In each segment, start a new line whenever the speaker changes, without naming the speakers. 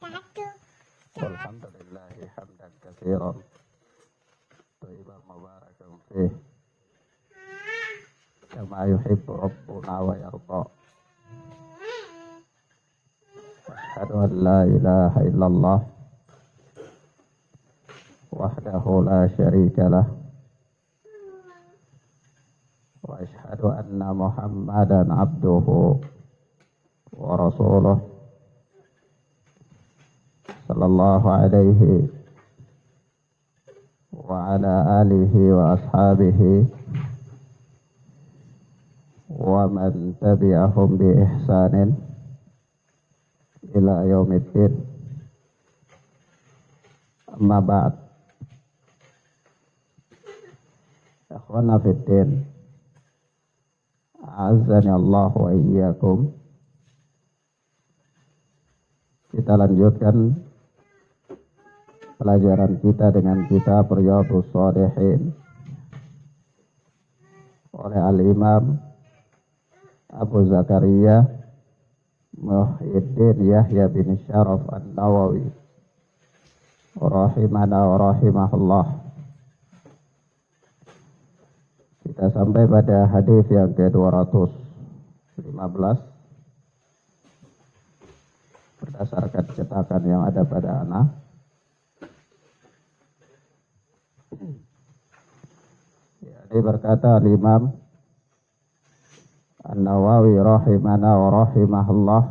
والحمد لله حمدا كثيرا طيبا مباركا فيه كما يحب ربنا ويرضى. أشهد أن لا إله إلا الله وحده لا شريك له وأشهد أن محمدا عبده ورسوله صلى الله عليه وعلى آله وأصحابه ومن تبعهم بإحسان إلى يوم الدين. أما بعد، إخوانا في الدين أعزني الله وإياكم. Kita lanjutkan pelajaran kita dengan kitab Riyadhus Shalihin oleh Al-Imam Abu Zakaria Muhyiddin Yahya bin Syaraf An-Nawawi rahimana wa rahimahullah. Kita sampai pada hadis yang ke-215 berdasarkan cetakan yang ada pada anak. Ini berkata Imam An-Nawawi rahimana wa rahimahullah,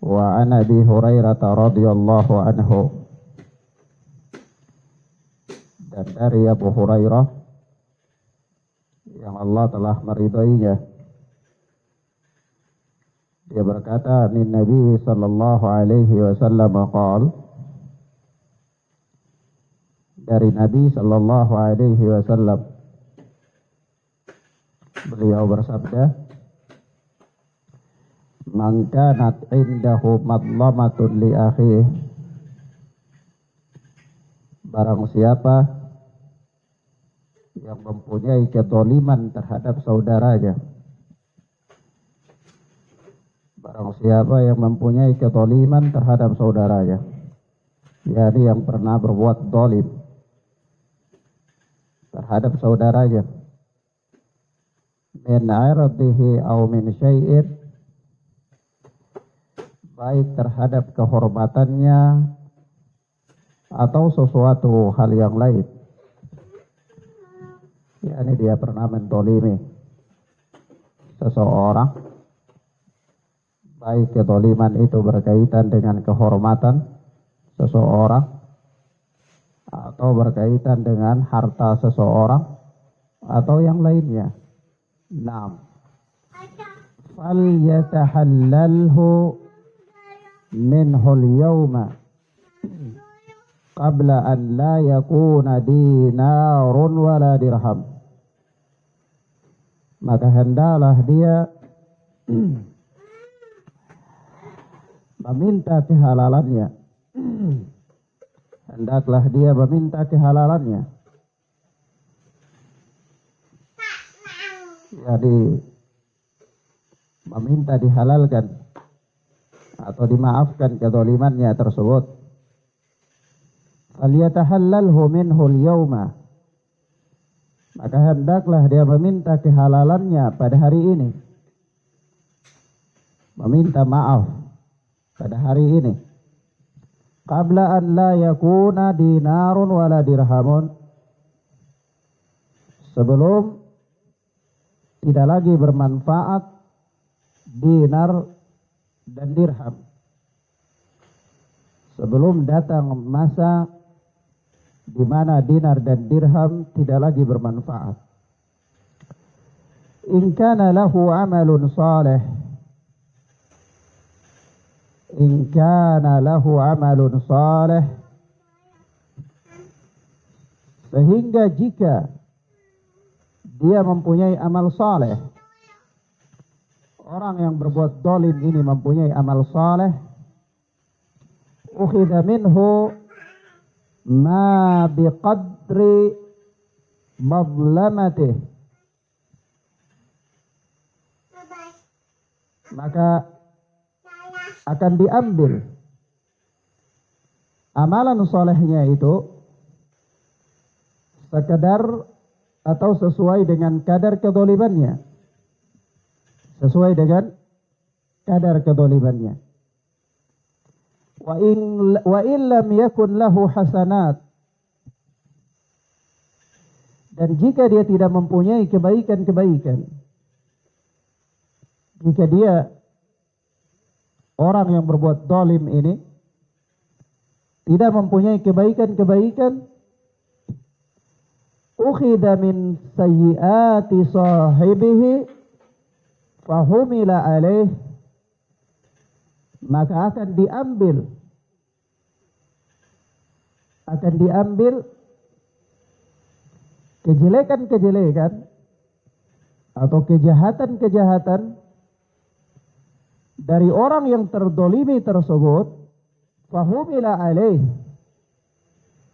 wa an Abi Hurairah radhiyallahu anhu, dan dari Abu Hurairah yang Allah telah meridainya, dia berkata, Nabi sallallahu alaihi wasallam qala, dari Nabi sallallahu alaihi wasallam beliau bersabda, man kanat indahu madlamatun li akhihi, barang siapa yang mempunyai kezaliman terhadap saudaranya, barang siapa yang mempunyai kezaliman terhadap saudaranya, yakni yang pernah berbuat zalim terhadap saudaranya, min irdihi aw min syai'in, baik terhadap kehormatannya atau sesuatu hal yang lain, yakni dia pernah menzalimi seseorang, baik kezaliman itu berkaitan dengan kehormatan seseorang atau berkaitan dengan harta seseorang atau yang lainnya. Naam. Fal yatahallalhu minhu al-yawma qabla an la yakuna dinarun wala dirham. Maka hendaklah dia meminta kehalalannya. Hendaklah dia meminta kehalalannya. Jadi meminta dihalalkan atau dimaafkan kezalimannya tersebut. Falyatahallalhu minhu al-yawma, maka hendaklah dia meminta kehalalannya pada hari ini. Meminta maaf pada hari ini. Qabla an la yakuna dinarun wala dirhamun, sebelum tidak lagi bermanfaat dinar dan dirham. Sebelum datang masa di mana dinar dan dirham tidak lagi bermanfaat. In kana lahu amalun salih, in kana lahu amalun salih, sehingga jika dia mempunyai amal saleh, orang yang berbuat zalim ini mempunyai amal saleh, ukhidha minhu ma biqadri madlamatih, maka akan diambil amalan solehnya itu sekedar atau sesuai dengan kadar kedzalimannya. Sesuai dengan kadar kedzalimannya. Wa in lam yakun lahu hasanat. Dan jika dia tidak mempunyai kebaikan-kebaikan, jika dia orang yang berbuat zalim ini tidak mempunyai kebaikan-kebaikan, ukhidha min sayyiati sahibihi fahumila alaih, maka akan diambil kejelekan-kejelekan atau kejahatan-kejahatan dari orang yang terdolimi tersebut, fahumila alaih,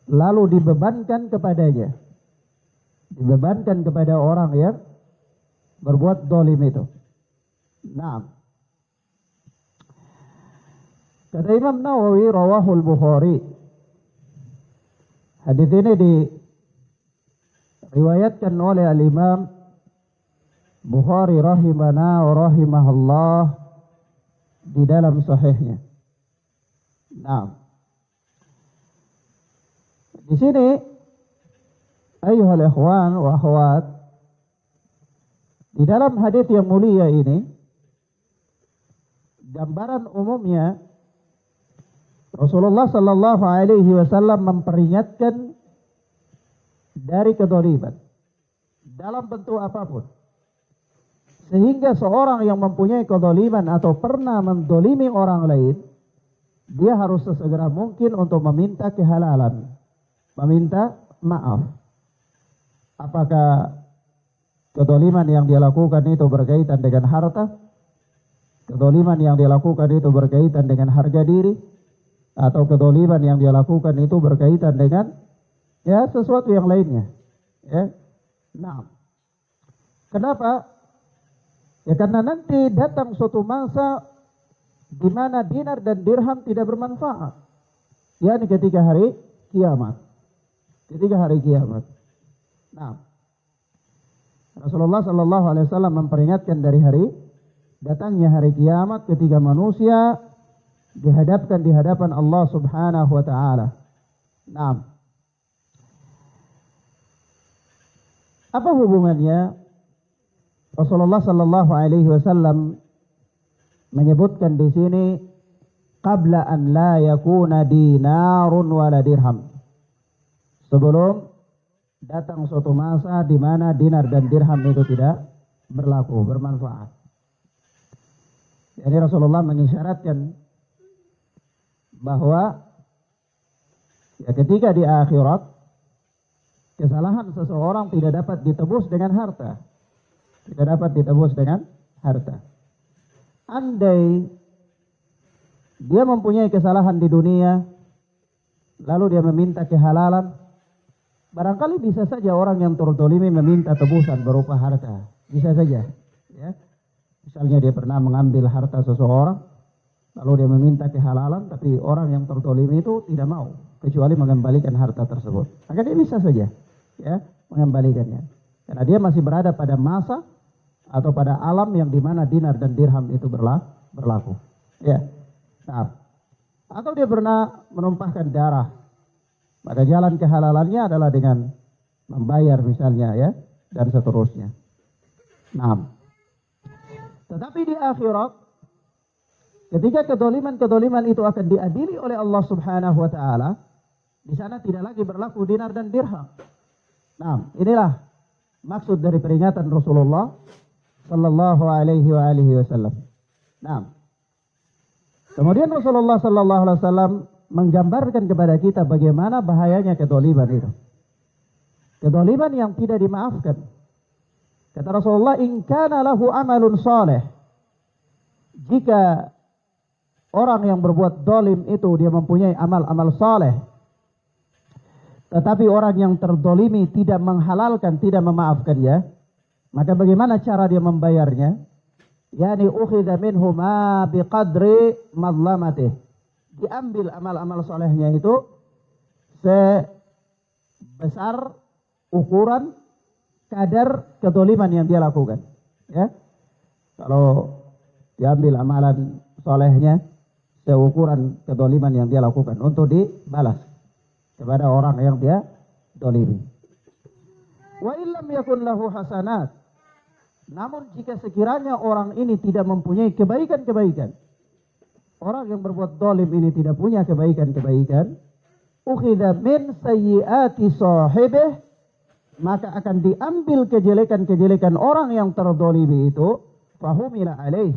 lalu dibebankan kepadanya, dibebankan kepada orang yang berbuat dolim itu. Nah, kata Imam Nawawi, rawahul Bukhari, hadis ini diriwayatkan oleh al-Imam Bukhari rahimana wa rahimahullah di dalam sahihnya. Nah, di sini ayyuhal ikhwan wa akhwat, di dalam hadis yang mulia ini, gambaran umumnya Rasulullah sallallahu alaihi wasallam memperingatkan dari kedzaliman dalam bentuk apapun. Sehingga seorang yang mempunyai kedzaliman atau pernah mendolimi orang lain, dia harus sesegera mungkin untuk meminta kehalalan, meminta maaf. Apakah kedzaliman yang dia lakukan itu berkaitan dengan harta? Kedzaliman yang dia lakukan itu berkaitan dengan harga diri? Atau kedzaliman yang dia lakukan itu berkaitan dengan sesuatu yang lainnya? Ya. Nah, kenapa? Ya karena nanti datang suatu masa di mana dinar dan dirham tidak bermanfaat. yakni ketika hari kiamat. Ketika hari kiamat. Nah, Rasulullah sallallahu alaihi wasallam memperingatkan dari hari datangnya hari kiamat ketika manusia dihadapkan di hadapan Allah Subhanahu wa taala. Nah, apa hubungannya Rasulullah sallallahu alaihi wasallam menyebutkan di sini qabla an la yakuna dinarun wala dirham, sebelum datang suatu masa di mana dinar dan dirham itu tidak berlaku, bermanfaat. Jadi Rasulullah mengisyaratkan bahwa ketika di akhirat kesalahan seseorang tidak dapat ditebus dengan harta. Tidak dapat ditebus dengan harta. Andai dia mempunyai kesalahan di dunia, lalu dia meminta kehalalan, barangkali bisa saja orang yang terzalimi meminta tebusan berupa harta. Bisa saja. Ya. Misalnya dia pernah mengambil harta seseorang, lalu dia meminta kehalalan, tapi orang yang terzalimi itu tidak mau, kecuali mengembalikan harta tersebut. Maka dia bisa saja mengembalikannya. Karena dia masih berada pada masa atau pada alam yang dimana dinar dan dirham itu berlaku. Ya. Nah, atau dia pernah menumpahkan darah, maka jalan kehalalannya adalah dengan membayar misalnya, ya, dan seterusnya. Nah, tetapi di akhirat, ketika kedoliman itu akan diadili oleh Allah Subhanahu wa taala, di sana tidak lagi berlaku dinar dan dirham. Nah, inilah maksud dari peringatan Rasulullah sallallahu alaihi wasallam. Nah, kemudian Rasulullah sallallahu alaihi wasallam menggambarkan kepada kita bagaimana bahayanya kedzaliman itu. Kedzaliman yang tidak dimaafkan. Kata Rasulullah, "In kana lahu amalun saleh." Jika orang yang berbuat zalim itu dia mempunyai amal-amal saleh, tetapi orang yang terzalimi tidak menghalalkan, tidak memaafkannya, maka bagaimana cara dia membayarnya? Yani ukhidha minhu ma biqadri madlamatih. Diambil amal-amal solehnya itu sebesar ukuran kadar kedoliman yang dia lakukan. Ya, kalau diambil amalan solehnya seukuran kedoliman yang dia lakukan untuk dibalas kepada orang yang dia dolimi. Wa illam yakun lahu hasanat. Namun jika sekiranya orang ini tidak mempunyai kebaikan-kebaikan, orang yang berbuat dolim ini tidak punya kebaikan-kebaikan, ukhidha min sayyiati sahibih, maka akan diambil kejelekan-kejelekan orang yang terdolimi itu, fahumila alaih,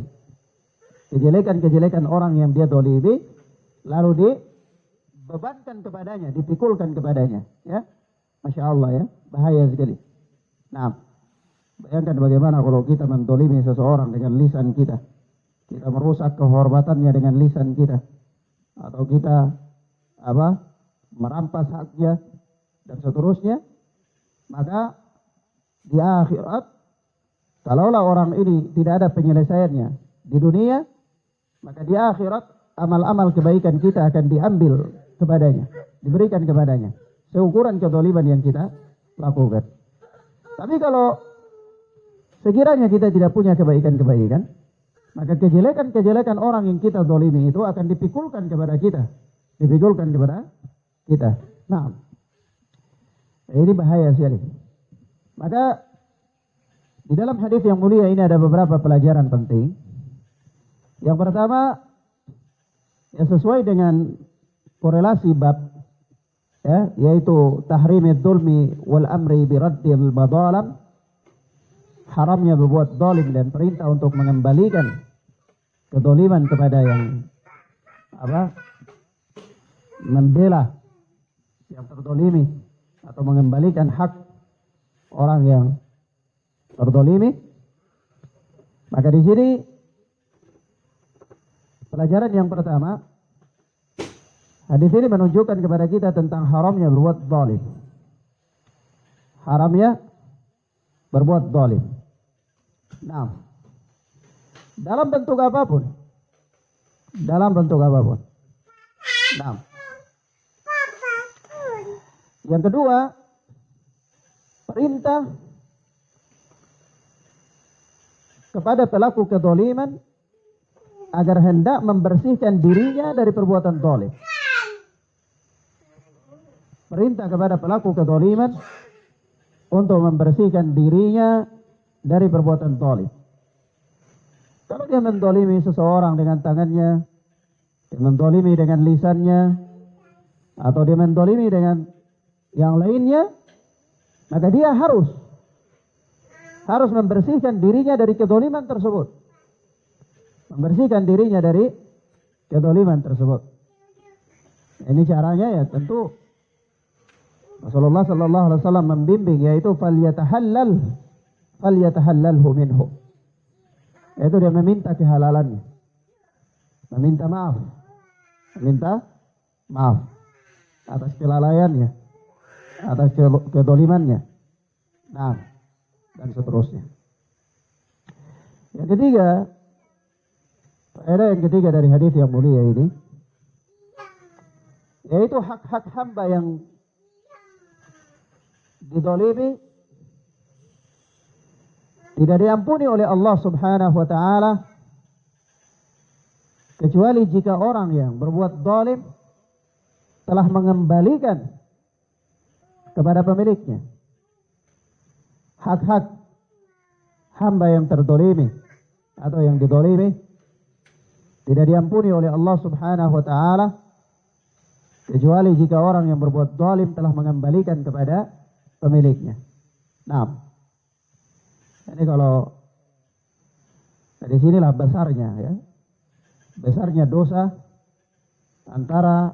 kejelekan-kejelekan orang yang dia dolimi, lalu dibebankan kepadanya, dipikulkan kepadanya. Ya, Masya Allah ya, bahaya sekali. Nah, bayangkan bagaimana kalau kita mendolimi seseorang dengan lisan kita. Kita merusak kehormatannya dengan lisan kita. Atau kita merampas haknya dan seterusnya. Maka di akhirat, kalaulah orang ini tidak ada penyelesaiannya di dunia, maka di akhirat amal-amal kebaikan kita akan diambil kepadanya, diberikan kepadanya seukuran kedoliman yang kita lakukan. Tapi kalau sekiranya kita tidak punya kebaikan-kebaikan, maka kejelekan-kejelekan orang yang kita dolimi itu akan dipikulkan kepada kita. Dipikulkan kepada kita. Nah, ini bahaya sekali. Maka di dalam hadis yang mulia ini ada beberapa pelajaran penting. Yang pertama, ya sesuai dengan korelasi bab, ya, yaitu tahrimid dzulmi wal amri biraddil madzalim, haramnya berbuat zalim dan perintah untuk mengembalikan kedoliman kepada yang membela yang terdolimi atau mengembalikan hak orang yang terdolimi. Maka di sini pelajaran yang pertama, hadis ini menunjukkan kepada kita tentang haramnya berbuat zalim. Haramnya berbuat zalim. Nah, dalam bentuk apapun. Dalam bentuk apapun. Nah, yang kedua, perintah kepada pelaku kezaliman agar hendak membersihkan dirinya dari perbuatan zalim. Perintah kepada pelaku kezaliman untuk membersihkan dirinya dari perbuatan zalim. Kalau dia menzalimi seseorang dengan tangannya, dia menzalimi dengan lisannya, atau dia menzalimi dengan yang lainnya, maka dia harus membersihkan dirinya dari kezaliman tersebut. Membersihkan dirinya dari kezaliman tersebut. Ini caranya ya tentu Rasulullah sallallahu alaihi wasallam membimbing, yaitu falyatahallalhu minhu. Yaitu dia meminta kehalalannya. Meminta maaf atas kelalaiannya, atas kedolimannya. Nah, dan seterusnya. Yang ketiga, faedah yang ketiga dari hadis yang mulia ini, yaitu hak-hak hamba yang didolimi tidak diampuni oleh Allah Subhanahu wa ta'ala, kecuali jika orang yang berbuat zalim telah mengembalikan kepada pemiliknya hak-hak hamba yang terdolimi atau yang didolimi. Tidak diampuni oleh Allah Subhanahu wa ta'ala kecuali jika orang yang berbuat zalim telah mengembalikan kepada pemiliknya. Nah, ini kalau dari sinilah besarnya ya, besarnya dosa antara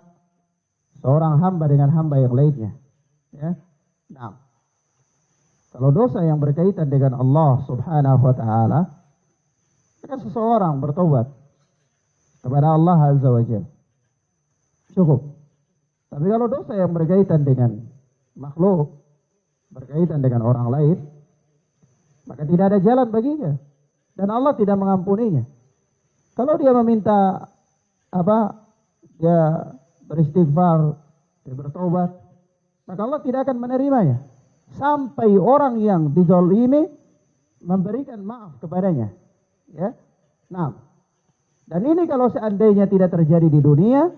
seorang hamba dengan hamba yang lainnya. Ya, nah, kalau dosa yang berkaitan dengan Allah Subhanahu wa ta'ala, jika seseorang bertobat kepada Allah Azza wa Jalla, cukup. Tapi kalau dosa yang berkaitan dengan makhluk, berkaitan dengan orang lain, maka tidak ada jalan baginya dan Allah tidak mengampuninya. Kalau dia meminta dia beristighfar, dia bertobat, maka Allah tidak akan menerimanya sampai orang yang dizalimi memberikan maaf kepadanya. Ya. Nah, dan ini kalau seandainya tidak terjadi di dunia,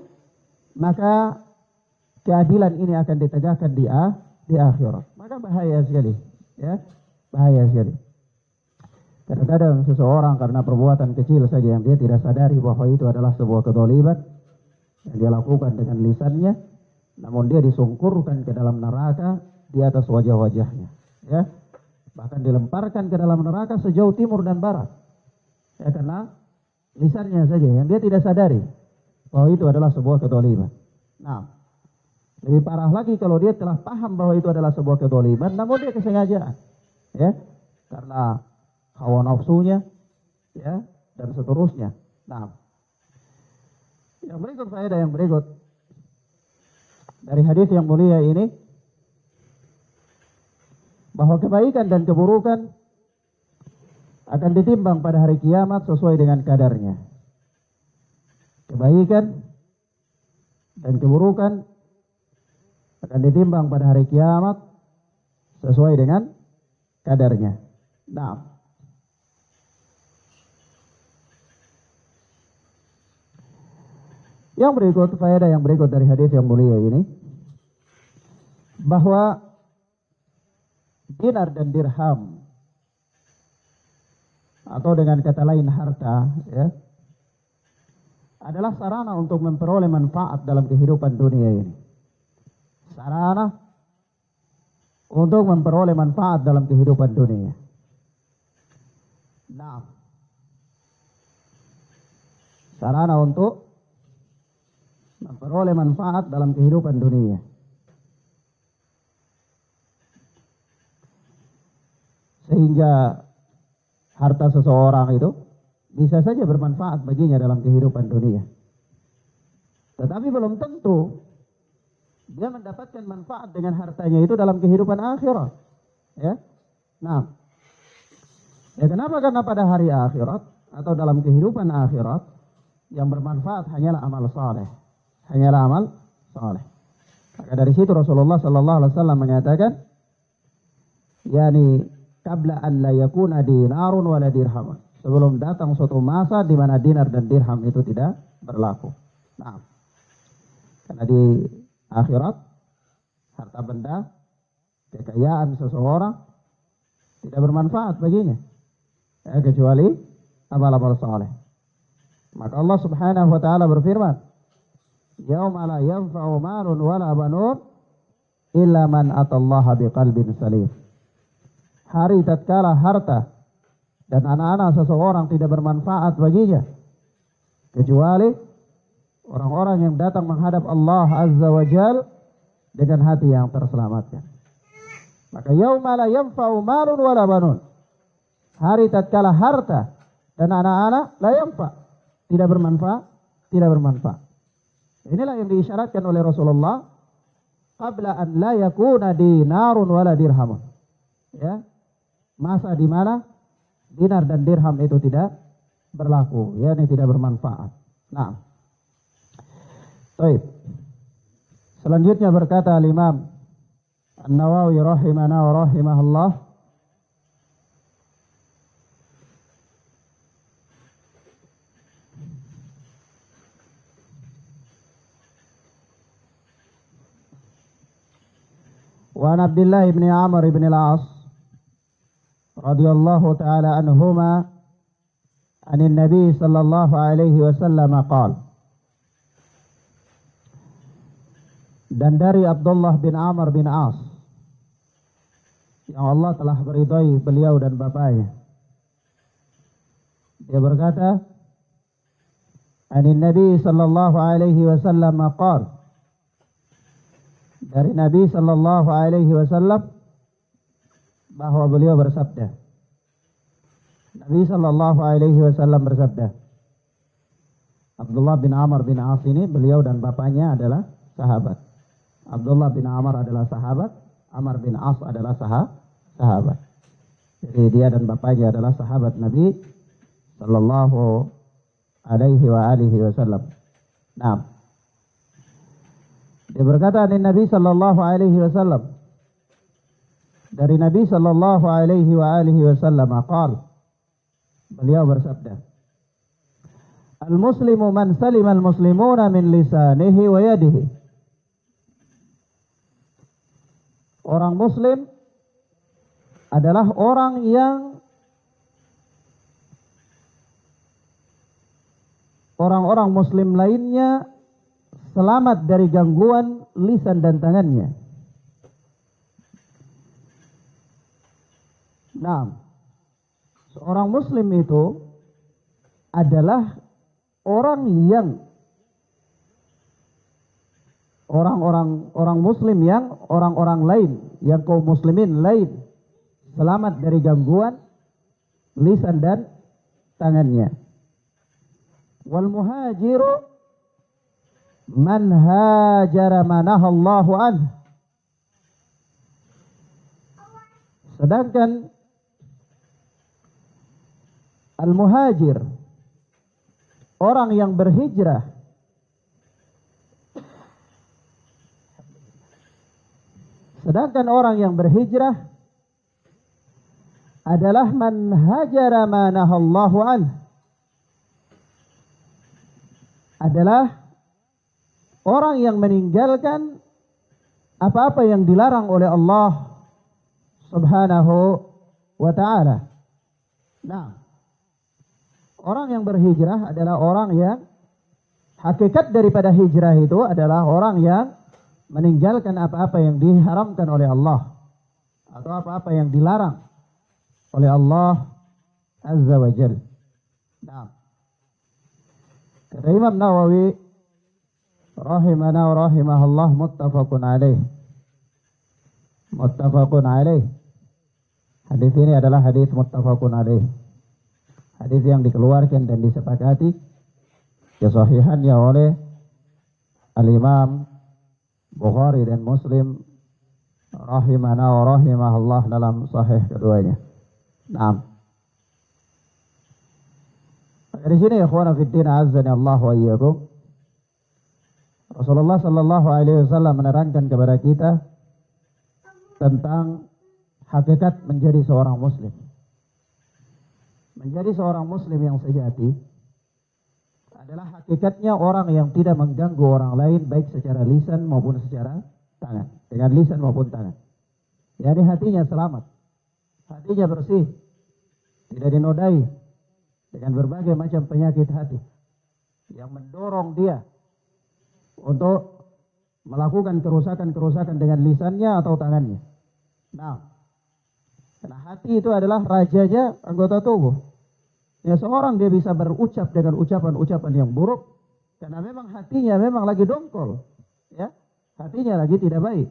maka keadilan ini akan ditegakkan di akhirat. Maka bahaya sekali, ya, bahaya sekali. Kadang-kadang seseorang karena perbuatan kecil saja yang dia tidak sadari bahwa itu adalah sebuah kezaliman yang dia lakukan dengan lisannya, namun dia disungkurkan ke dalam neraka di atas wajah-wajahnya, ya. Bahkan dilemparkan ke dalam neraka sejauh timur dan barat. Ya, karena lisannya saja yang dia tidak sadari bahwa itu adalah sebuah kezaliman. Nah, lebih parah lagi kalau dia telah paham bahwa itu adalah sebuah kezaliman, namun dia kesengajaan, ya, karena hawa nafsunya, ya, dan seterusnya. Nah, yang berikut faedah yang berikut dari hadis yang mulia ini, bahwa kebaikan dan keburukan akan ditimbang pada hari kiamat sesuai dengan kadarnya. Kebaikan dan keburukan akan ditimbang pada hari kiamat sesuai dengan kadarnya. Nah, yang berikut, faedah yang berikut dari hadis yang mulia ini, bahwa dinar dan dirham, atau dengan kata lain harta, ya, adalah sarana untuk memperoleh manfaat dalam kehidupan dunia ini. Sarana untuk memperoleh manfaat dalam kehidupan dunia. Nah, sarana untuk memperoleh manfaat dalam kehidupan dunia. Sehingga harta seseorang itu bisa saja bermanfaat baginya dalam kehidupan dunia. Tetapi belum tentu dia mendapatkan manfaat dengan hartanya itu dalam kehidupan akhirat. Ya. Nah, ya kenapa? Karena pada hari akhirat atau dalam kehidupan akhirat yang bermanfaat hanyalah amal saleh. Hanyalah amal saleh. Maka dari situ Rasulullah sallallahu alaihi wasallam menyatakan, yakni qabla an la yakuna dinarun wala dirham. Sebelum datang suatu masa di mana dinar dan dirham itu tidak berlaku. Nah, karena di akhirat harta benda, kekayaan seseorang tidak bermanfaat baginya, ya, kecuali amal-amal saleh. Maka Allah Subhanahu wa taala berfirman, "Yauma la yanfa'u malun wala banun illa man atallaha biqalbin salim." Hari tatkala harta dan anak-anak seseorang tidak bermanfaat baginya kecuali orang-orang yang datang menghadap Allah Azza wa Jal dengan hati yang terselamatkan. Maka yauma la yanfa'u malun wala banun. Hari tatkala harta dan anak-anak la yanfa', tidak bermanfaat. Inilah yang diisyaratkan oleh Rasulullah qabla an la yakuna dinarun wala dirhamun. Ya. Masa di mana dinar dan dirham itu tidak berlaku, yakni tidak bermanfaat. Nah, baik. Selanjutnya berkata Imam An-Nawawi rahimana wa rahimahullah, wa an Abdullah ibn Amr ibn al-As radhiyallahu ta'ala anhuma anin Nabi sallallahu alaihi wasallam qala, dan dari Abdullah bin Amr bin As yang Allah telah meridai beliau dan bapaknya, dia berkata, anin Nabi sallallahu alaihi wasallam qala, dari Nabi sallallahu alaihi wasallam bahwa beliau bersabda. Nabi sallallahu alaihi wasallam bersabda. Abdullah bin Amr bin As ini beliau dan bapaknya adalah sahabat. Abdullah bin Amr adalah sahabat, Amr bin As adalah sahabat. Jadi dia dan bapaknya adalah sahabat Nabi sallallahu alaihi wa alihi wasallam. Nah, dia berkata dari Nabi sallallahu alaihi wasallam, dari Nabi sallallahu alaihi wa alihi wasallam qala, beliau bersabda, al-muslimu man salima al-muslimuna min lisanihi wa yadihi. Orang muslim adalah orang yang orang-orang muslim lainnya selamat dari gangguan lisan dan tangannya. Nah, seorang muslim itu adalah orang yang orang muslim yang orang-orang lain, yang kaum muslimin lain selamat dari gangguan lisan dan tangannya. Wal muhajiru man hajara manahallahu anhu. Sedangkan al-muhajir, orang yang berhijrah, sedangkan orang yang berhijrah adalah man hajara ma nahallahu anhu, adalah orang yang meninggalkan apa-apa yang dilarang oleh Allah Subhanahu wa ta'ala. Nah, orang yang berhijrah adalah orang yang hakikat daripada hijrah itu adalah orang yang meninggalkan apa-apa yang diharamkan oleh Allah atau apa-apa yang dilarang oleh Allah Azza wa Jalla. Nah, kata Imam Nawawi rahimana wa rahimahullah, muttafaqun alaih. Muttafaqun alaih. Hadis ini adalah hadis muttafaqun alaih. Hadis yang dikeluarkan dan disepakati kesahihannya oleh Al-Imam Bukhari dan Muslim rahimana wa rahimahullah dalam sahih keduanya. Nah, dari sini ikhwana fiddin azzani Allah wa iyyakum, Rasulullah sallallahu alaihi wasallam menerangkan kepada kita tentang hakikat menjadi seorang muslim. Menjadi seorang muslim yang sejati adalah hakikatnya orang yang tidak mengganggu orang lain baik secara lisan maupun secara tangan, dengan lisan maupun tangan. Yani hatinya selamat, hatinya bersih, tidak dinodai dengan berbagai macam penyakit hati yang mendorong dia untuk melakukan kerusakan-kerusakan dengan lisannya atau tangannya. Nah, karena hati itu adalah rajanya anggota tubuh. Ya, seorang dia bisa berucap dengan ucapan-ucapan yang buruk karena memang hatinya memang lagi dongkol, ya, hatinya lagi tidak baik.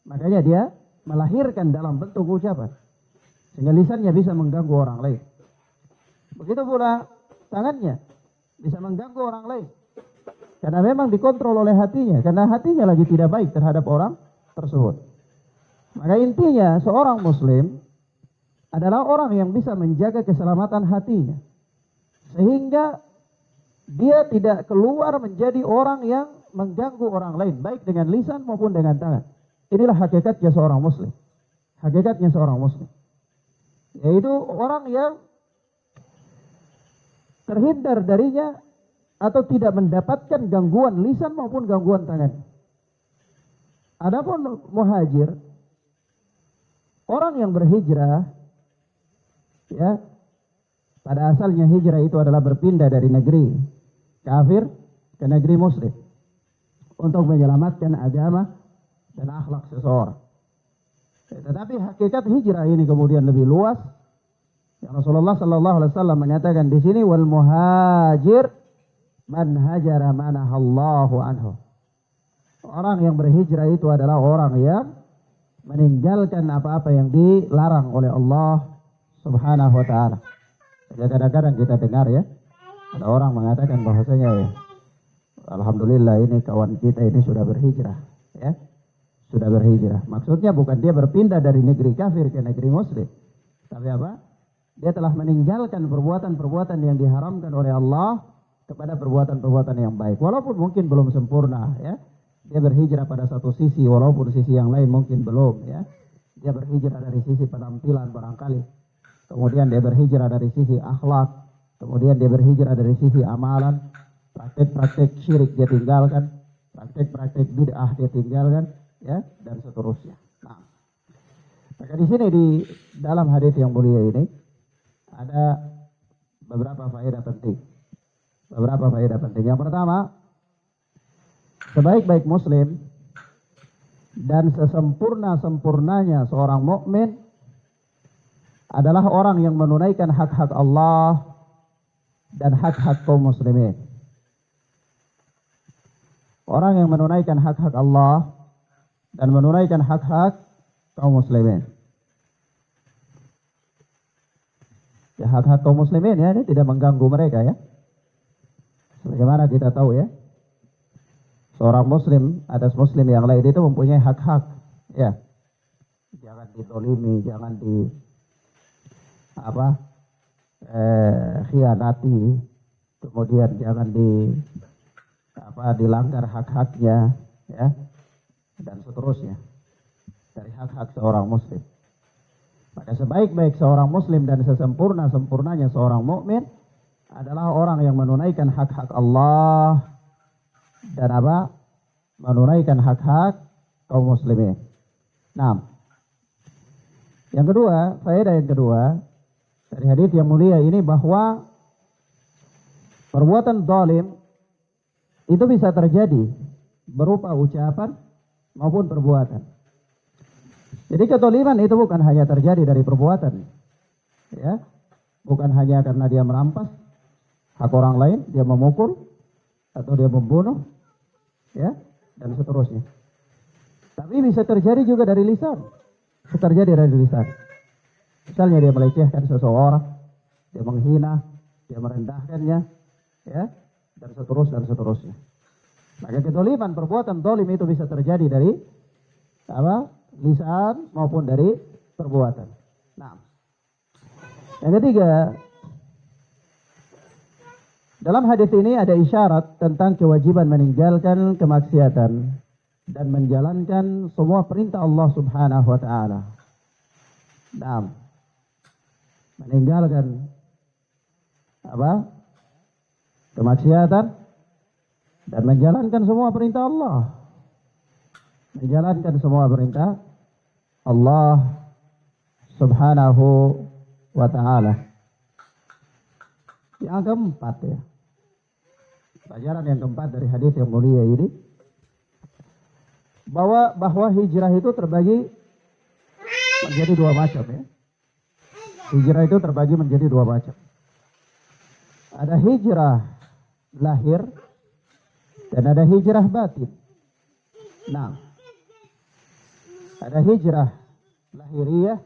Makanya dia melahirkan dalam bentuk ucapan, sehingga lisannya bisa mengganggu orang lain. Begitu pula tangannya bisa mengganggu orang lain karena memang dikontrol oleh hatinya, karena hatinya lagi tidak baik terhadap orang tersebut. Maka intinya seorang muslim adalah orang yang bisa menjaga keselamatan hatinya, sehingga dia tidak keluar menjadi orang yang mengganggu orang lain baik dengan lisan maupun dengan tangan. Inilah hakikatnya seorang muslim. Hakikatnya seorang muslim, yaitu orang yang terhindar darinya atau tidak mendapatkan gangguan lisan maupun gangguan tangan. Adapun muhajir, orang yang berhijrah, ya, pada asalnya hijrah itu adalah berpindah dari negeri kafir ke negeri muslim untuk menyelamatkan agama dan akhlak seseorang. Tetapi hakikat hijrah ini kemudian lebih luas. Yang Rasulullah sallallahu alaihi wasallam menyatakan di sini, wal muhajir man hajara manahallahu anhu. Orang yang berhijrah itu adalah orang yang meninggalkan apa-apa yang dilarang oleh Allah Subhanahu wa ta'ala. Kadang-kadang kita dengar, ya, ada orang mengatakan bahwasanya, ya, alhamdulillah ini kawan kita ini sudah berhijrah, ya, sudah berhijrah. Maksudnya bukan dia berpindah dari negeri kafir ke negeri muslim, tapi apa? dia telah meninggalkan perbuatan-perbuatan yang diharamkan oleh Allah kepada perbuatan-perbuatan yang baik. Walaupun mungkin belum sempurna, ya. Dia berhijrah pada satu sisi, walaupun sisi yang lain mungkin belum, ya. Dia berhijrah dari sisi penampilan barangkali. Kemudian dia berhijrah dari sisi akhlak. Kemudian dia berhijrah dari sisi amalan. Praktek-praktek syirik dia tinggalkan. Praktek-praktek bid'ah dia tinggalkan, ya, dan seterusnya. Nah, maka di sini di dalam hadis yang mulia ini ada beberapa faedah penting. Beberapa faedah penting. Yang pertama, sebaik-baik muslim dan sesempurna-sempurnanya seorang mukmin adalah orang yang menunaikan hak-hak Allah dan hak-hak kaum muslimin. Orang yang menunaikan hak-hak Allah dan menunaikan hak-hak kaum muslimin. Ya, hak-hak kaum muslimin, ya, ini tidak mengganggu mereka, ya. Sebagaimana kita tahu, ya, seorang muslim atas muslim yang lain itu mempunyai hak-hak, ya. Jangan ditolimi, jangan khianati, kemudian jangan dilanggar hak-haknya, ya, dan seterusnya dari hak-hak seorang muslim. Maka sebaik-baik seorang muslim dan sesempurna-sempurnanya seorang mukmin adalah orang yang menunaikan hak-hak Allah dan menunaikan hak-hak kaum muslimin. Nah, yang kedua, faedah yang kedua dari hadis yang mulia ini bahwa perbuatan zalim itu bisa terjadi berupa ucapan maupun perbuatan. Jadi kezaliman itu bukan hanya terjadi dari perbuatan, ya, bukan hanya karena dia merampas hak orang lain, dia memukul atau dia membunuh, ya, dan seterusnya. Tapi bisa terjadi juga dari lisan, bisa terjadi dari lisan. Misalnya dia melecehkan seseorang, dia menghina, dia merendahkannya, ya, dan seterusnya. Maka kezaliman, perbuatan zalim itu bisa terjadi dari lisan maupun dari perbuatan. Nah, yang ketiga, dalam hadis ini ada isyarat tentang kewajiban meninggalkan kemaksiatan dan menjalankan semua perintah Allah Subhanahu wa taala. Nah, meninggalkan kemaksiatan dan menjalankan semua perintah Allah. Menjalankan semua perintah Allah Subhanahu wa ta'ala. Yang keempat, ya, pelajaran yang keempat dari hadis yang mulia ini bahwa hijrah itu terbagi menjadi dua macam, ya. Hijrah itu terbagi menjadi dua macam. Ada hijrah lahir dan ada hijrah batin. Nah, ada hijrah lahiriah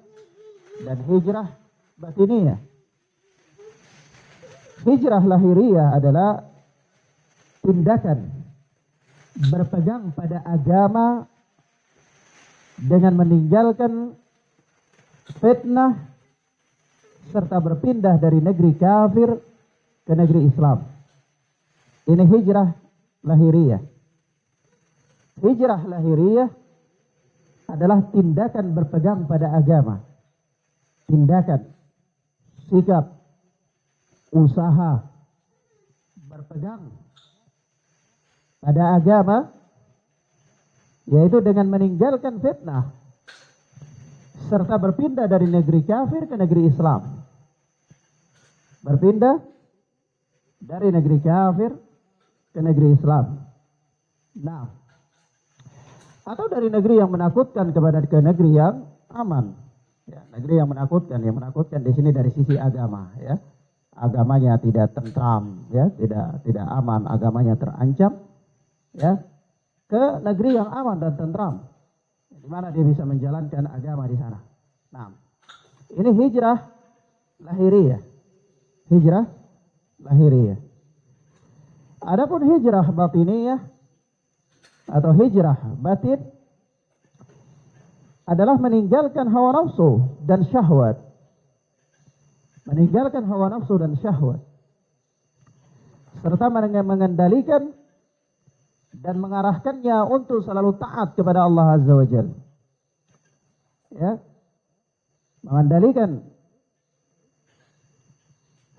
dan hijrah batiniyah. Hijrah lahiriah adalah tindakan berpegang pada agama dengan meninggalkan fitnah serta berpindah dari negeri kafir ke negeri Islam. Ini hijrah lahiriah. Hijrah lahiriah adalah tindakan berpegang pada agama. Tindakan, sikap, usaha berpegang pada agama, yaitu dengan meninggalkan fitnah serta berpindah dari negeri kafir ke negeri Islam. Berpindah dari negeri kafir ke negeri Islam. Nah, atau dari negeri yang menakutkan ke negeri yang aman. Ya, negeri yang menakutkan di sini dari sisi agama, ya. Agamanya tidak tentram, ya, tidak aman, agamanya terancam, ya. Ke negeri yang aman dan tentram, di mana dia bisa menjalankan agama di sana. Nah, ini hijrah lahiriah. Hijrah lahiriah. Adapun hijrah batiniyah atau hijrah batin adalah meninggalkan hawa nafsu dan syahwat. meninggalkan hawa nafsu dan syahwat, serta mengendalikan dan mengarahkannya untuk selalu taat kepada Allah Azza wa Jalla. Ya, mengendalikan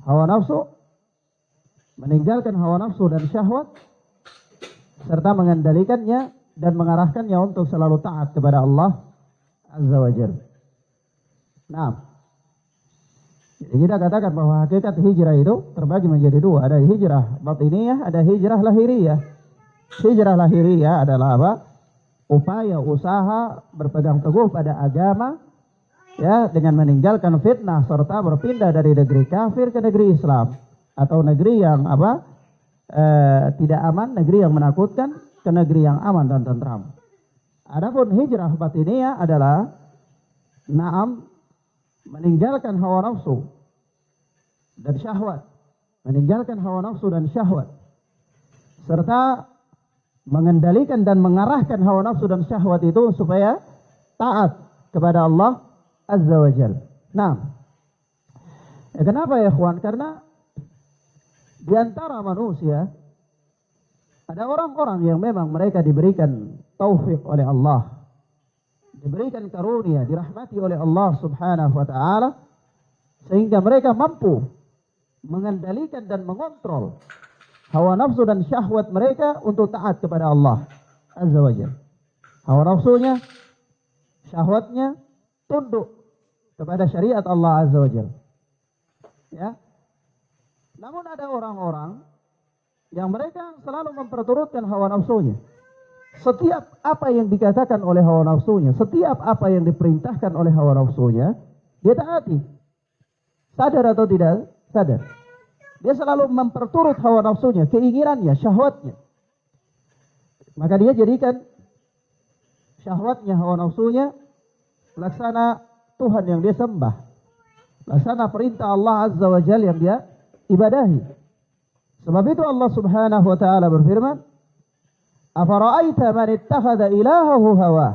hawa nafsu, meninggalkan hawa nafsu dan syahwat, serta mengendalikannya dan mengarahkannya untuk selalu taat kepada Allah Azza wa Jalla. Nah, jadi kita katakan bahwa hakikat hijrah itu terbagi menjadi dua. Ada hijrah batiniyah, ada hijrah lahiriyah. Hijrah lahiriyah adalah apa? Upaya usaha berpegang teguh pada agama, ya, dengan meninggalkan fitnah serta berpindah dari negeri kafir ke negeri Islam, atau negeri yang apa? Tidak aman, negeri yang menakutkan ke negeri yang aman dan tentram. Adapun hijrah batiniyah adalah meninggalkan hawa nafsu dan syahwat, meninggalkan hawa nafsu dan syahwat, serta mengendalikan dan mengarahkan hawa nafsu dan syahwat itu supaya taat kepada Allah Azza wa Jalla. Nah, kenapa ya ikhwan? Karena di antara manusia ada orang-orang yang memang mereka diberikan taufik oleh Allah, diberikan karunia, dirahmati oleh Allah Subhanahu wa taala, sehingga mereka mampu mengendalikan dan mengontrol hawa nafsu dan syahwat mereka untuk taat kepada Allah Azza wa Jalla. Hawa nafsunya, syahwatnya tunduk kepada syariat Allah Azza wa Jalla. Ya. Namun ada orang-orang yang mereka selalu memperturutkan hawa nafsunya. Setiap apa yang dikatakan oleh hawa nafsunya, setiap apa yang diperintahkan oleh hawa nafsunya, dia taati. Sadar atau tidak sadar. Dia selalu memperturut hawa nafsunya, keinginannya, syahwatnya. Maka dia jadikan syahwatnya, hawa nafsunya laksana Tuhan yang dia sembah, laksana perintah Allah Azza wa Jalla yang dia ibadahi. Sebab itu Allah Subhanahu wa taala berfirman, "Afara'aita man ittakhadha ilahahu hawa?"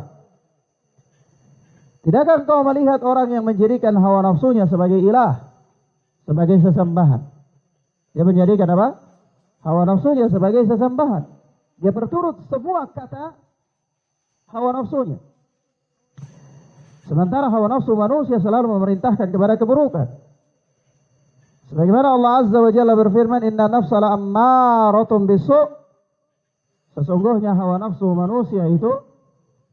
Tidakkah engkau melihat orang yang menjadikan hawa nafsunya sebagai ilah, sebagai sesembahan? Dia menjadikan apa? Hawa nafsunya sebagai sesembahan. Dia berturut semua kata hawa nafsunya. Sementara hawa nafsu manusia selalu memerintahkan kepada keburukan. Sebagaimana Allah Azza wa Jalla berfirman, "Inna nafsa la'ammaratun bisu'." Sesungguhnya hawa nafsu manusia itu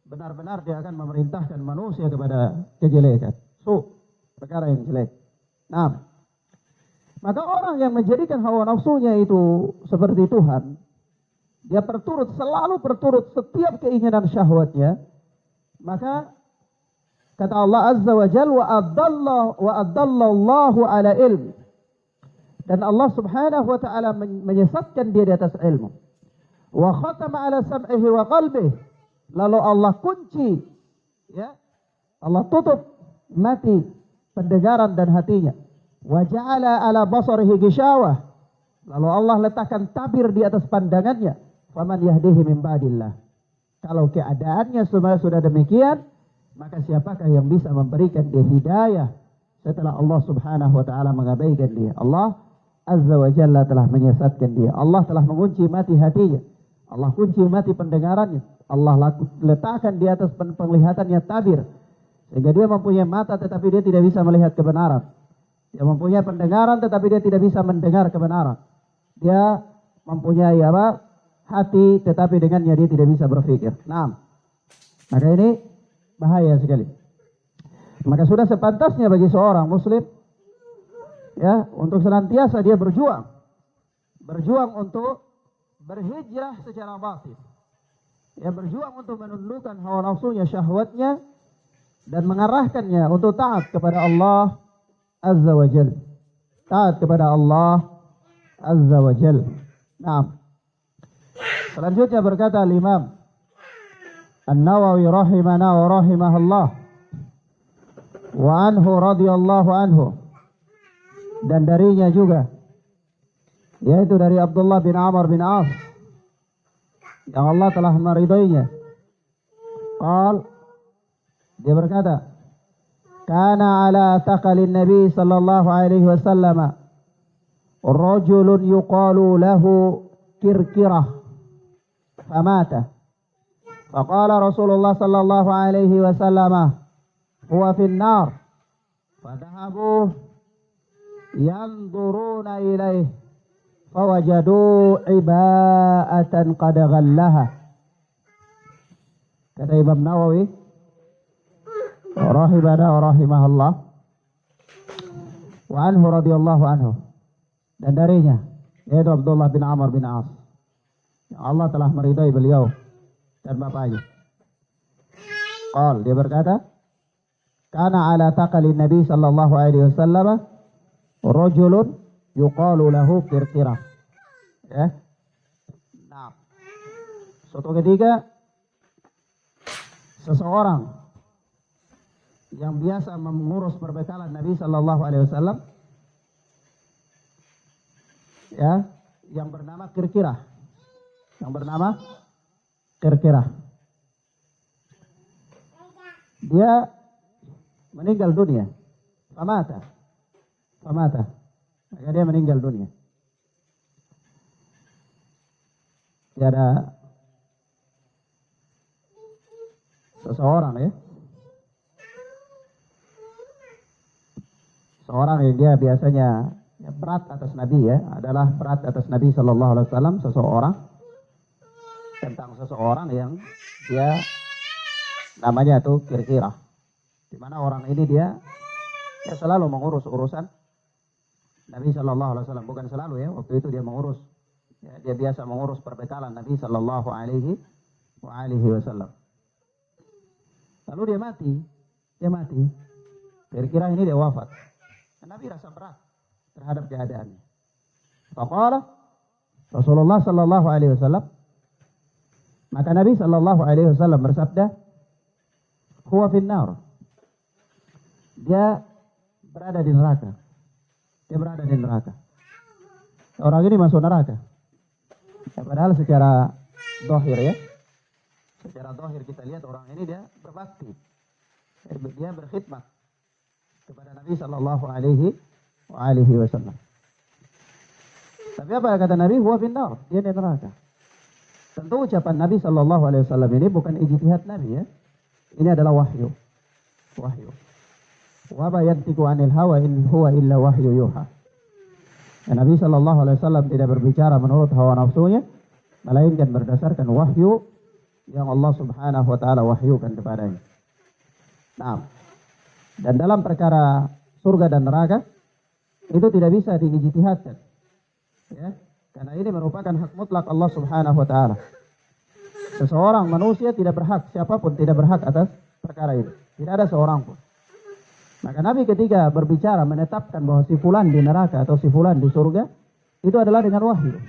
benar-benar dia akan memerintahkan manusia kepada kejelekan. Perkara yang jelek. Nah, maka orang yang menjadikan hawa nafsunya itu seperti Tuhan, dia selalu berturut setiap keinginan syahwatnya, maka kata Allah Azza wa Jalla, wa adallallahu ala ilm. Dan Allah Subhanahu wa taala menyesatkan dia di atas ilmu. Wa khatama ala sam'ihi wa qalbihi. Lalu Allah kunci, ya, Allah tutup mati pendengaran dan hatinya. Wa ja'ala ala basarihi ghishawah. Lalu Allah letakkan tabir di atas pandangannya. Faman yahdihi min ba'dillah. Kalau keadaannya sudah demikian, maka siapakah yang bisa memberikan dia hidayah setelah Allah Subhanahu wa taala mengabaikan dia? Allah Azza wa Jalla telah menyesatkan dia. Allah telah mengunci mati hatinya. Allah kunci mati pendengarannya. Allah letakkan di atas penglihatannya tabir, sehingga dia mempunyai mata tetapi dia tidak bisa melihat kebenaran. Dia mempunyai pendengaran tetapi dia tidak bisa mendengar kebenaran. Dia mempunyai apa? Hati tetapi dengannya dia tidak bisa berpikir. Nah, maka ini bahaya sekali. Maka sudah sepantasnya bagi seorang muslim, ya, untuk senantiasa dia berjuang untuk berhijrah secara batin. Ya, berjuang untuk menundukkan hawa nafsunya, syahwatnya, dan mengarahkannya untuk taat kepada Allah Azza wa Jal. Taat kepada Allah Azza wa Jal. Nah, selanjutnya berkata Imam An-Nawawi rahimana wa rahimahullah, wa anhu radhiyallahu anhu, dan darinya juga, yaitu dari Abdullah bin Amr bin As, yang Allah telah meridainya. Dia berkata, kana ala taqalin Nabi sallallahu alaihi wasallam rajulun yuqalu lahu Kirkirah famata. Faqala Rasulullah sallallahu alaihi wasallam huwa fin nar. Fadhahabu yanzuruna ilaih fawajadu iba'atan qad ghallaha. Kata Imam Nawawi rahimana wa rahimahullah, wa anhu radhiyallahu anhu, dan darinya yaitu Abdullah bin Amr bin As, yang Allah telah meridai beliau dan bapaknya. Dia berkata, kana ala taqalin Nabi sallallahu alaihi wasallam rajulun yuqalu lahu Kirkirah. Ya. Nah, suatu ketika seseorang yang biasa mengurus perbekalan Nabi sallallahu alaihi wasallam, ya, yang bernama Kirkirah. Dia meninggal dunia. Famata. Maka dia meninggal dunia. Tiada seseorang, ya, seorang yang dia biasanya berat atas Nabi, ya, adalah berat atas Nabi sallallahu alaihi wasallam, tentang seseorang yang dia namanya itu Kirkirah, di mana orang ini dia selalu mengurus urusan Nabi sallallahu alaihi wasallam. Bukan selalu, ya, waktu itu dia mengurus, ya, dia biasa mengurus perbekalan Nabi sallallahu alaihi wasallam. Lalu dia mati. Kirkirah ini dia wafat. Nabi rasa berat terhadap keadaannya. Faqala Rasulullah sallallahu alaihi wasallam, maka Nabi sallallahu alaihi wasallam bersabda, huwa finnar. Dia berada di neraka. Orang ini masuk neraka. Ya, padahal secara zahir, ya, secara zahir kita lihat orang ini dia berbakti. Dia berkhidmat kepada Nabi sallallahu alaihi wasallam. Tapi apa kata Nabi? Huwa finnar. Dia di neraka. Tentu ucapan Nabi sallallahu alaihi wasallam ini bukan ijtihad Nabi, ya. Ini adalah wahyu. Wa ma yantiqu 'anil hawa in huwa illa wahyu yuha. Ya, Nabi sallallahu alaihi wasallam tidak berbicara menurut hawa nafsunya, melainkan berdasarkan wahyu yang Allah Subhanahu wa taala wahyukan kepadanya. Nah, dan dalam perkara surga dan neraka itu tidak bisa diijtihadkan, ya, karena ini merupakan hak mutlak Allah Subhanahu wa taala. Seseorang manusia tidak berhak, siapapun tidak berhak atas perkara itu. Tidak ada seorang pun. Maka Nabi ketika berbicara menetapkan bahwa si fulan di neraka atau si fulan di surga, itu adalah dengan wahyu.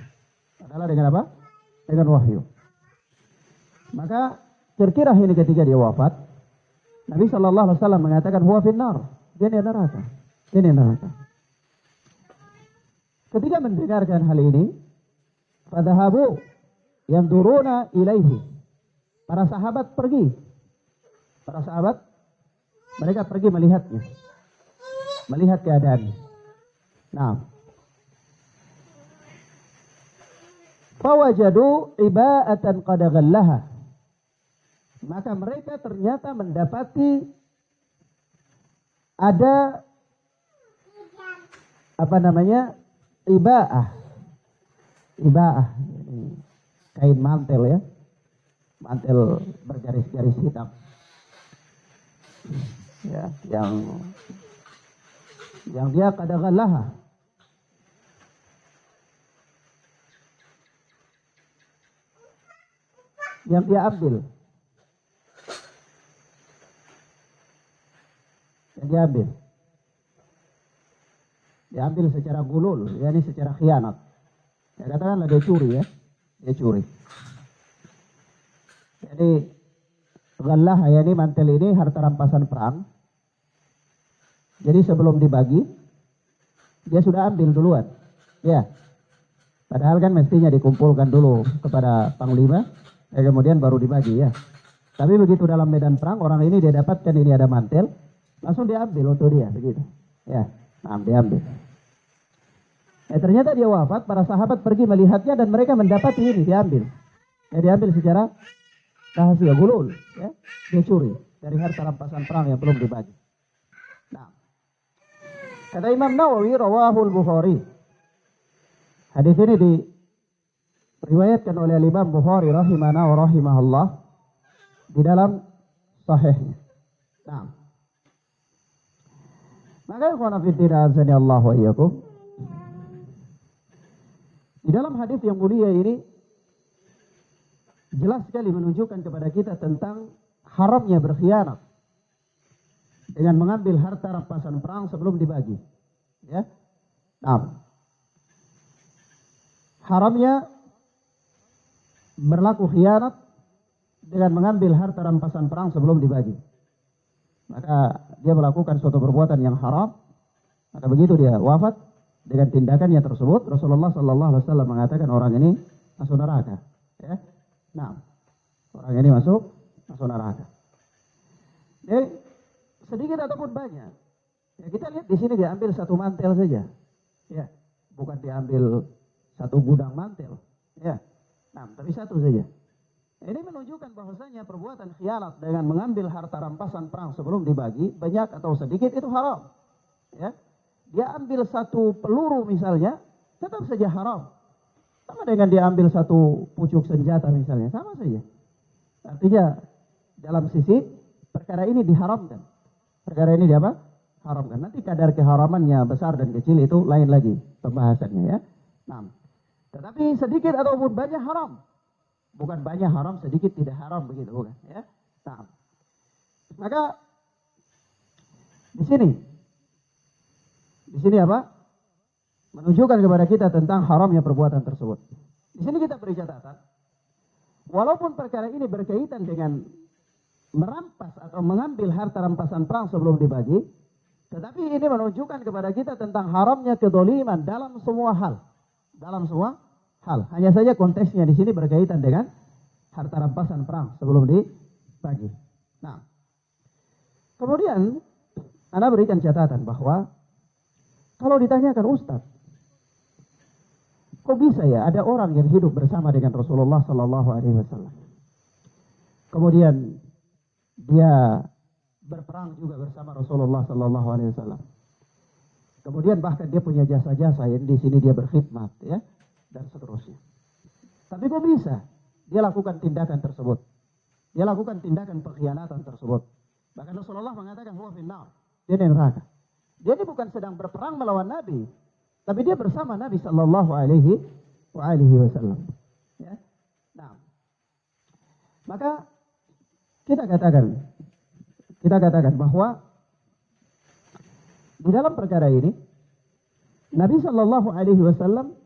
Adalah dengan apa? Dengan wahyu. Maka Kirkirah ini ketika dia wafat, Nabi sallallahu alaihi wasallam mengatakan huwa finnar. Dia di neraka. Ketika mendengarkan hal ini, fadhahabu yanzuruna ilaihi. Para sahabat mereka pergi melihatnya. Melihat keadaannya. Nah, fawajadu iba'atan qad ghallaha. Maka mereka ternyata mendapati ada iba'ah, kain mantel, ya, mantel bergaris-garis hitam, ya, yang dia kadagallaha, yang dia ambil. Diambil secara gulul, yakni secara khianat. Ya, katakanlah dia curi, ya. Dia curi. Jadi ghallah, yakni mantel ini harta rampasan perang. Jadi sebelum dibagi, dia sudah ambil duluan. Ya. Padahal kan mestinya dikumpulkan dulu kepada panglima, kemudian baru dibagi, ya. Tapi begitu dalam medan perang, orang ini dia dapatkan ini ada mantel, langsung diambil untuk dia begitu. Ya, nah diambil. Ternyata dia wafat, para sahabat pergi melihatnya dan mereka mendapati ini diambil. Ya, diambil secara rahasia, gulul, ya, dia curi dari harta rampasan perang yang belum dibagi. Nah, kata Imam Nawawi, rawahul Bukhari. Hadis ini diriwayatkan oleh Imam Bukhari rahimana wa rahimahullah di dalam sahihnya. Nah, maka ikhwan fillah azani Allah wa iyyakum, di dalam hadis yang mulia ini jelas sekali menunjukkan kepada kita tentang haramnya berkhianat dengan mengambil harta rampasan perang sebelum dibagi. Ya. Nah, haramnya berlaku khianat dengan mengambil harta rampasan perang sebelum dibagi. Maka dia melakukan suatu perbuatan yang haram. Maka begitu dia wafat dengan tindakannya tersebut, Rasulullah sallallahu alaihi wasallam mengatakan orang ini masuk neraka. Ya. Nah, orang ini masuk neraka. Jadi sedikit ataupun banyak. Ya, kita lihat di sini diambil satu mantel saja. Ya, bukan diambil satu gudang mantel. Ya. Nah, tapi satu saja. Ini menunjukkan bahwasanya perbuatan khianat dengan mengambil harta rampasan perang sebelum dibagi, banyak atau sedikit itu haram. Ya. Dia ambil satu peluru misalnya, tetap saja haram. Sama dengan dia ambil satu pucuk senjata misalnya, sama saja. Artinya dalam sisi perkara ini diharamkan. Perkara ini apa? Haramkan. Nanti kadar keharamannya besar dan kecil itu lain lagi pembahasannya ya. Nah, tetapi sedikit ataupun banyak haram. Bukan banyak haram, sedikit tidak haram begitu bukan ya. Nah, maka di sini apa? Menunjukkan kepada kita tentang haramnya perbuatan tersebut. Di sini kita beri catatan, walaupun perkara ini berkaitan dengan merampas atau mengambil harta rampasan perang sebelum dibagi, tetapi ini menunjukkan kepada kita tentang haramnya kedzaliman dalam semua hal. Dalam semua hal. Hanya saja konteksnya di sini berkaitan dengan harta rampasan perang sebelum dibagi. Nah, kemudian Anda berikan catatan bahwa kalau ditanyakan Ustaz, kok bisa ya ada orang yang hidup bersama dengan Rasulullah Sallallahu Alaihi Wasallam, kemudian dia berperang juga bersama Rasulullah Sallallahu Alaihi Wasallam, kemudian bahkan dia punya jasa-jasa yang di sini dia berkhidmat, ya, dan seterusnya. Tapi kok bisa dia lakukan tindakan tersebut? Dia lakukan tindakan pengkhianatan tersebut. Bahkan Rasulullah mengatakan huwa finnar, dia di neraka. Dia ini bukan sedang berperang melawan Nabi, tapi dia bersama Nabi Sallallahu Alaihi Wasallam. Ya. Nah, maka kita katakan bahwa di dalam perkara ini Nabi Sallallahu Alaihi Wasallam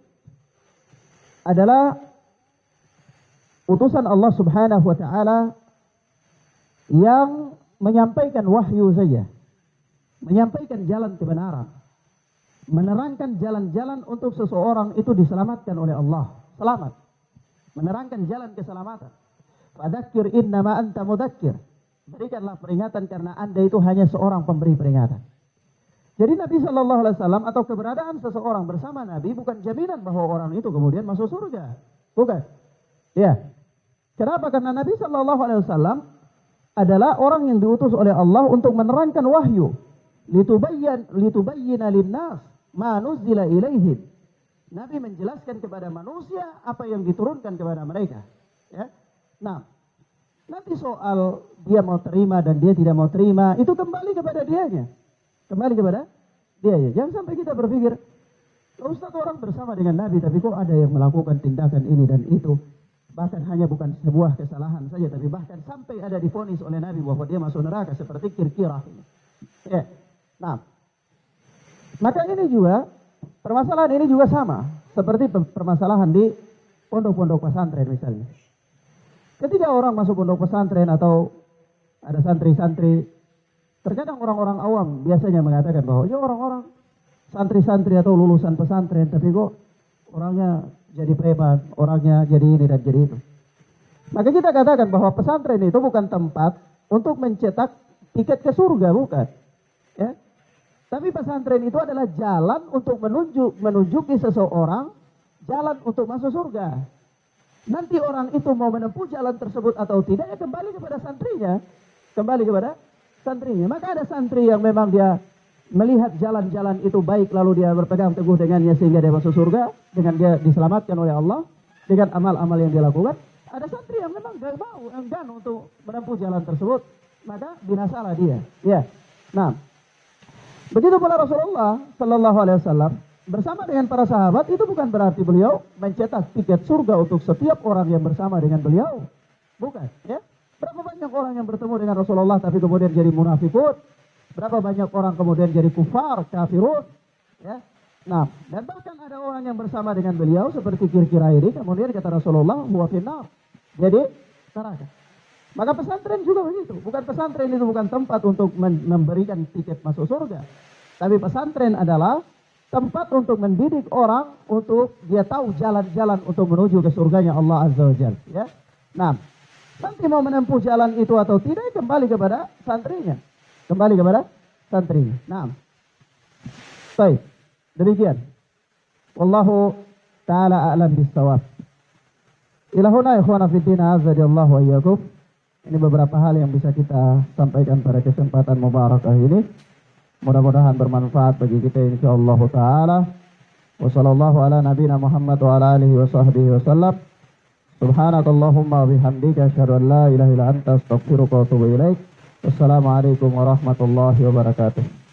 adalah utusan Allah Subhanahu Wa Taala yang menyampaikan wahyu saja. Menyampaikan jalan kebenaran, menerangkan jalan-jalan untuk seseorang itu diselamatkan oleh Allah, selamat, menerangkan jalan keselamatan. Fadzakir innama anta mudzakir, berikanlah peringatan karena Anda itu hanya seorang pemberi peringatan. Jadi Nabi Shallallahu Alaihi Wasallam atau keberadaan seseorang bersama Nabi bukan jaminan bahwa orang itu kemudian masuk surga, bukan? Ya, kenapa? Karena Nabi Shallallahu Alaihi Wasallam adalah orang yang diutus oleh Allah untuk menerangkan wahyu. Litubayyana linnas ma nuzila ilaihim. Nabi menjelaskan kepada manusia apa yang diturunkan kepada mereka. Ya. Nah, nanti soal dia mau terima dan dia tidak mau terima itu kembali kepada dianya. Kembali kepada dia. Jangan sampai kita berpikir, Ustaz orang bersama dengan Nabi tapi kok ada yang melakukan tindakan ini dan itu. Bahkan hanya bukan sebuah kesalahan saja, tapi bahkan sampai ada divonis oleh Nabi bahwa dia masuk neraka seperti Kirkirah ini. Ya. Nah, maka ini juga, permasalahan ini juga sama seperti permasalahan di pondok-pondok pesantren misalnya. Ketika orang masuk pondok pesantren atau ada santri-santri, terkadang orang-orang awam biasanya mengatakan bahwa ya orang-orang santri-santri atau lulusan pesantren, tapi kok orangnya jadi preman, orangnya jadi ini dan jadi itu. Maka kita katakan bahwa pesantren itu bukan tempat untuk mencetak tiket ke surga, bukan. Ya. Tapi pesantren itu adalah jalan untuk menunjuki seseorang jalan untuk masuk surga. Nanti orang itu mau menempuh jalan tersebut atau tidak, ya kembali kepada santrinya. Kembali kepada santrinya. Maka ada santri yang memang dia melihat jalan-jalan itu baik, lalu dia berpegang teguh dengannya sehingga dia masuk surga, dengan dia diselamatkan oleh Allah, dengan amal-amal yang dia lakukan. Ada santri yang memang gak mau, enggan untuk menempuh jalan tersebut, maka binasalah dia. Ya. Nah, begitu pula Rasulullah Sallallahu Alaihi Wasallam bersama dengan para sahabat, itu bukan berarti beliau mencetak tiket surga untuk setiap orang yang bersama dengan beliau. Bukan, ya. Berapa banyak orang yang bertemu dengan Rasulullah tapi kemudian jadi munafikun? Berapa banyak orang kemudian jadi kufar, kafirun? Ya. Nah, dan bahkan ada orang yang bersama dengan beliau seperti kira-kira ini, kemudian kata Rasulullah, huwa finnar. Jadi, neraka. Maka pesantren juga begitu. Bukan pesantren itu bukan tempat untuk memberikan tiket masuk surga. Tapi pesantren adalah tempat untuk mendidik orang untuk dia tahu jalan-jalan untuk menuju ke surganya Allah Azza wa Jalla. Ya. Nah, nanti mau menempuh jalan itu atau tidak, kembali kepada santrinya. Kembali kepada santrinya. Nah, baik. Demikian. Wallahu ta'ala a'lam bis-shawab. Ila huna ikhwana fiddin azza-jalla wa iyyakum. Ini beberapa hal yang bisa kita sampaikan pada kesempatan mubarakah ini. Mudah-mudahan bermanfaat bagi kita insyaallah taala. Wa sallallahu ala nabiyina Muhammad wa ala alihi wa sahbihi wasallam. Subhanakallahumma wa bihamdika asyhadu an la ilaha illa anta astaghfiruka wa atubu ilaik. Wassalamualaikum warahmatullahi wabarakatuh.